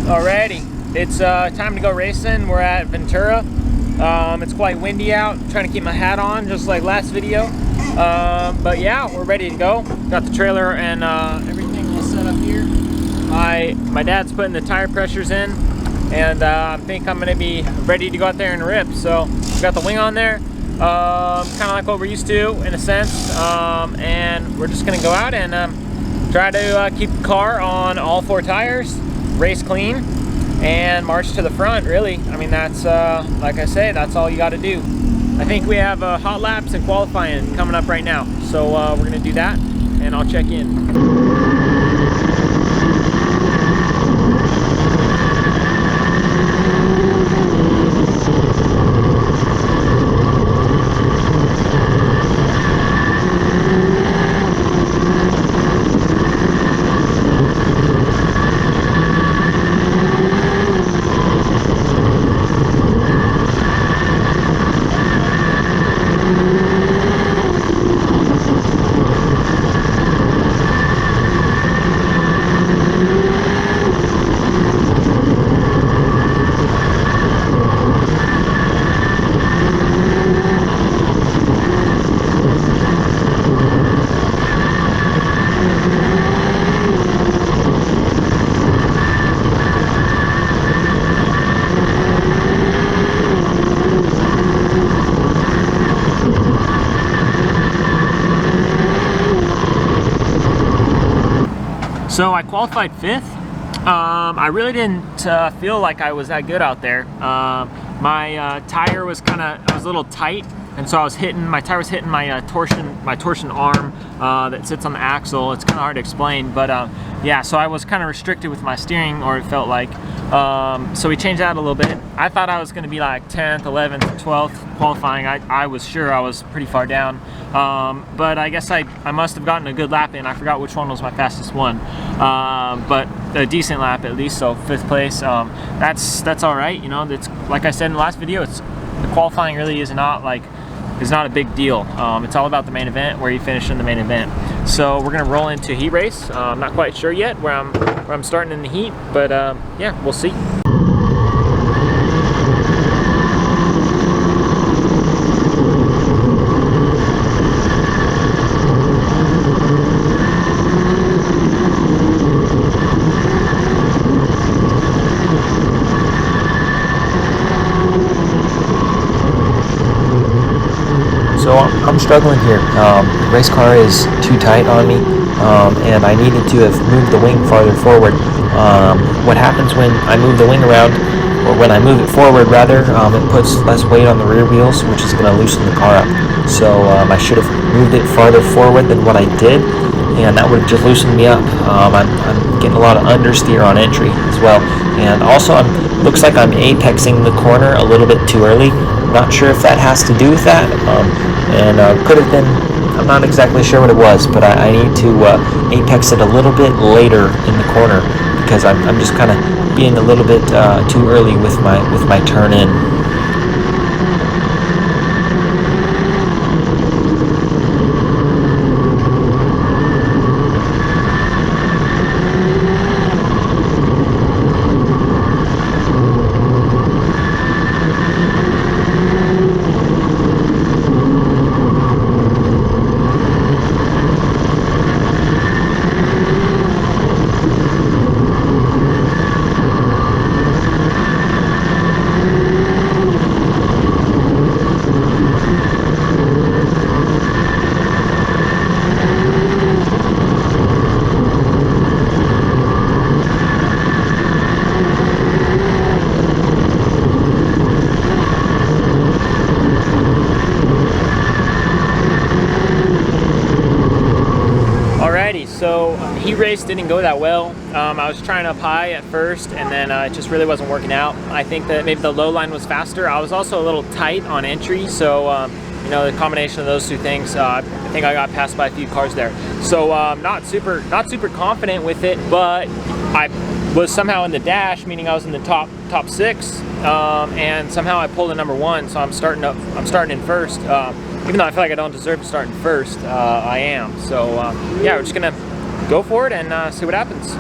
Alrighty, it's time to go racing. We're at Ventura. It's quite windy out. I'm trying to keep my hat on just like last video. But yeah, we're ready to go. Got the trailer and everything all set up here. My dad's putting the tire pressures in, and I think I'm gonna be ready to go out there and rip. So got the wing on there, kind of like what we're used to in a sense, and we're just gonna go out and try to keep the car on all 4 tires, race clean, and march to the front. Really, I mean, that's like I say, that's all you got to do. I think we have hot laps and qualifying coming up right now, so we're gonna do that and I'll check in. So I qualified 5th. I really didn't feel like I was that good out there. My tire was I was a little tight, and so my tire was hitting my torsion arm that sits on the axle. It's kind of hard to explain, but yeah, so I was kind of restricted with my steering, or it felt like. So we changed that a little bit. I thought I was going to be like 10th, 11th, 12th qualifying. I was sure I was pretty far down, but I guess I must have gotten a good lap in. I forgot which one was my fastest one, but a decent lap at least. So 5th place. That's all right. You know, that's like I said in the last video. The qualifying really is not a big deal. It's all about the main event, where you finish in the main event. So we're gonna roll into a heat race. I'm not quite sure yet where I'm starting in the heat, but yeah, we'll see. So I'm struggling here. The race car is too tight on me, and I needed to have moved the wing farther forward. What happens when I move the wing around, or when I move it forward rather, it puts less weight on the rear wheels, which is going to loosen the car up. So I should have moved it farther forward than what I did, and that would have just loosened me up. I'm getting a lot of understeer on entry as well, and also looks like I'm apexing the corner a little bit too early. Not sure if that has to do with that, and could have been. I'm not exactly sure what it was, but I need to apex it a little bit later in the corner, because I'm just kind of being a little bit too early with my turn in. So heat race didn't go that well. I was trying up high at first, and then it just really wasn't working out. I think that maybe the low line was faster. I was also a little tight on entry, so you know, the combination of those two things, I think I got passed by a few cars there. So not super confident with it, but I was somehow in the dash, meaning I was in the top 6, and somehow I pulled a number 1. So I'm starting in first. Even though I feel like I don't deserve to start in first, I am. So yeah, we're just gonna go for it and see what happens.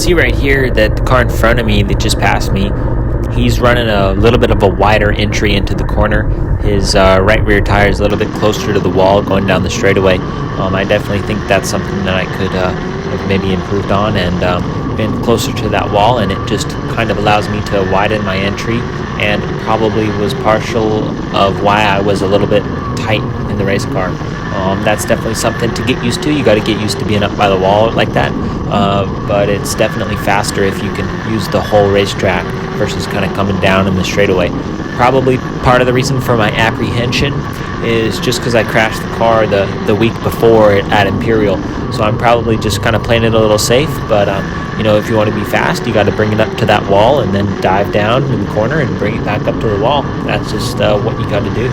see right here that the car in front of me that just passed me, he's running a little bit of a wider entry into the corner. His right rear tire is a little bit closer to the wall going down the straightaway. I definitely think that's something that I could have maybe improved on and been closer to that wall, and it just kind of allows me to widen my entry, and probably was partial of why I was a little bit tight in the race car. That's definitely something to get used to. You got to get used to being up by the wall like that, but it's definitely faster if you can use the whole racetrack versus kind of coming down in the straightaway. Probably part of the reason for my apprehension is just because I crashed the car the week before at Imperial, so I'm probably just kind of playing it a little safe. But if you want to be fast, you got to bring it up to that wall and then dive down in the corner and bring it back up to the wall. That's just what you got to do.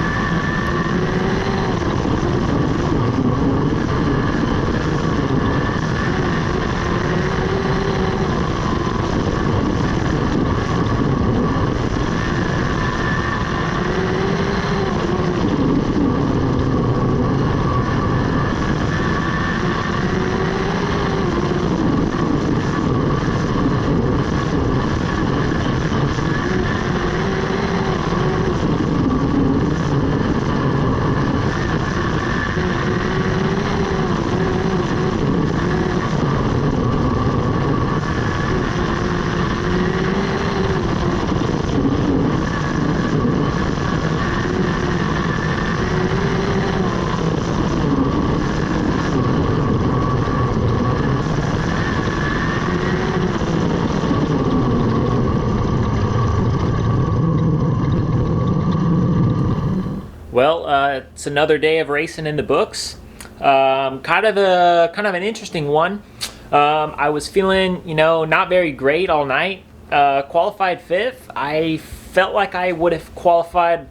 Well, it's another day of racing in the books. Kind of an interesting one. I was feeling, not very great all night. Qualified fifth. I felt like I would have qualified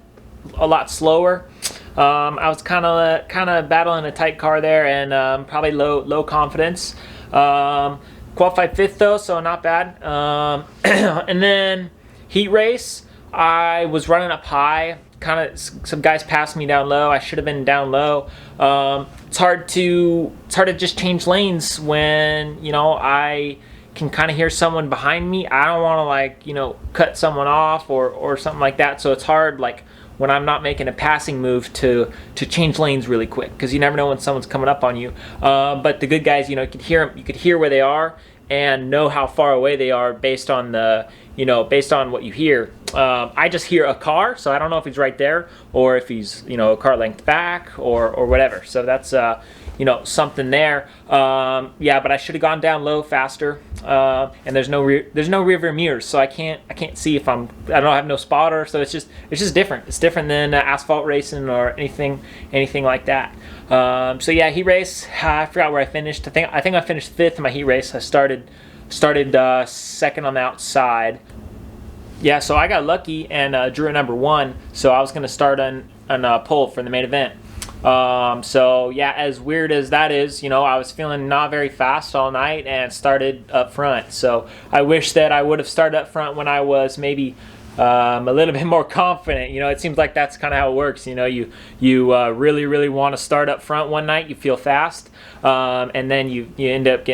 a lot slower. I was kind of battling a tight car there, and probably low confidence. Qualified fifth though, so not bad. And then heat race, I was running up high. Some guys passed me down low. I should have been down low. It's hard to just change lanes when I can kind of hear someone behind me. I don't want to cut someone off or something like that. So it's hard when I'm not making a passing move to change lanes really quick, because you never know when someone's coming up on you. But the good guys, you could hear them. You could hear where they are and know how far away they are based on what you hear. I just hear a car, so I don't know if he's right there or if he's a car length back or whatever. So that's something there. But I should have gone down low faster. And there's no rear view mirrors, so I can't see if I don't have no spotter. So it's just different. It's different than asphalt racing or anything like that. Heat race. I forgot where I finished. I think I finished fifth in my heat race. I started second on the outside. Yeah, so I got lucky and drew a number one. So I was going to start on pole for the main event. As weird as that is, I was feeling not very fast all night and started up front. So I wish that I would have started up front when I was maybe a little bit more confident. It seems like that's kind of how it works. You really, really want to start up front one night. You feel fast, and then you end up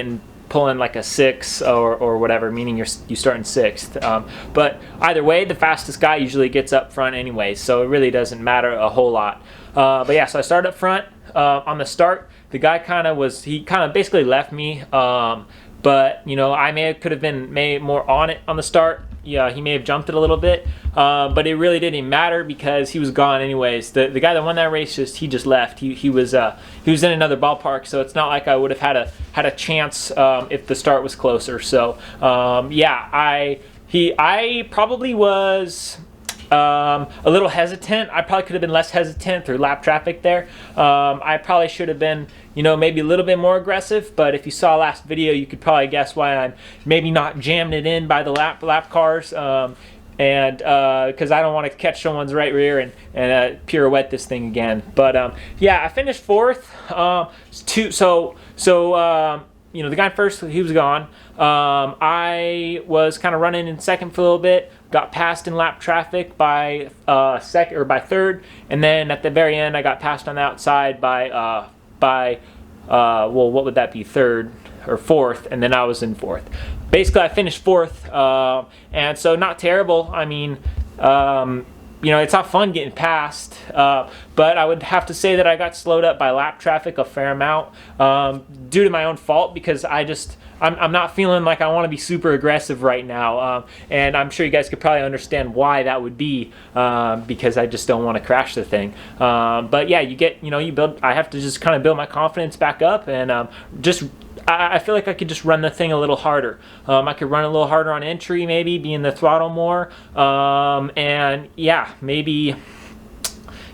pulling like a 6 or whatever, meaning you start in 6th. But either way, the fastest guy usually gets up front anyway, so it really doesn't matter a whole lot. So I started up front. On the start, the guy kind of basically left me, but I could have been more on it on the start. Yeah, he may have jumped it a little bit, but it really didn't matter because he was gone anyways. The guy that won that race he just left. He was in another ballpark, so it's not like I would have had a chance if the start was closer. So I probably was a little hesitant. I probably could have been less hesitant through lap traffic there. I probably should have been, maybe a little bit more aggressive, but if you saw last video, you could probably guess why I'm maybe not jamming it in by the lap cars. And because I don't want to catch someone's right rear and pirouette this thing again. But I finished 4th. The guy first, he was gone. I was kind of running in second for a little bit. Got passed in lap traffic by second or by third, and then at the very end, I got passed on the outside by what would that be? Third. or fourth, and then I was in fourth. Basically, I finished fourth, and so not terrible. I mean, you know, it's not fun getting past, but I would have to say that I got slowed up by lap traffic a fair amount, due to my own fault, because I'm not feeling like I want to be super aggressive right now, and I'm sure you guys could probably understand why that would be, because I just don't want to crash the thing. But yeah, I have to just kind of build my confidence back up, and I feel like I could just run the thing a little harder. I could run a little harder on entry, maybe, be in the throttle more, and yeah, maybe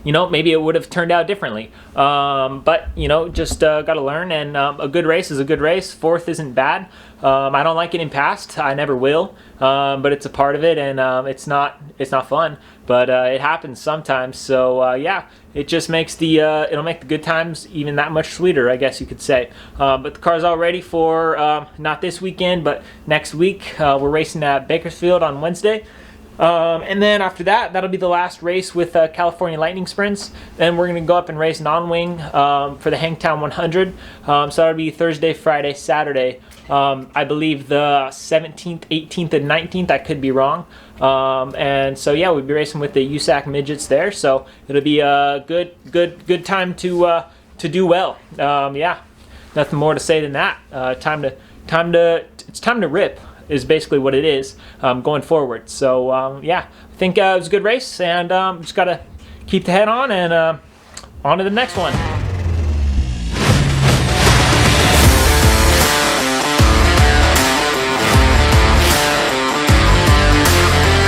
it would have turned out differently. But, just got to learn, and a good race is a good race. Fourth isn't bad. I don't like getting passed. I never will. But it's a part of it, and it's not fun. But it happens sometimes. So, yeah, it just makes it'll make the good times even that much sweeter, I guess you could say. But the car's all ready for, not this weekend, but next week. We're racing at Bakersfield on Wednesday. And then after that, that'll be the last race with California Lightning Sprints. Then we're going to go up and race non-wing for the Hangtown 100. So that'll be Thursday, Friday, Saturday. I believe the 17th, 18th, and 19th. I could be wrong. And so yeah, we'll be racing with the USAC midgets there. So it'll be a good time to do well. Yeah, nothing more to say than that. It's time to rip is basically what it is, going forward. So yeah, I think it was a good race, and just gotta keep the head on and on to the next one.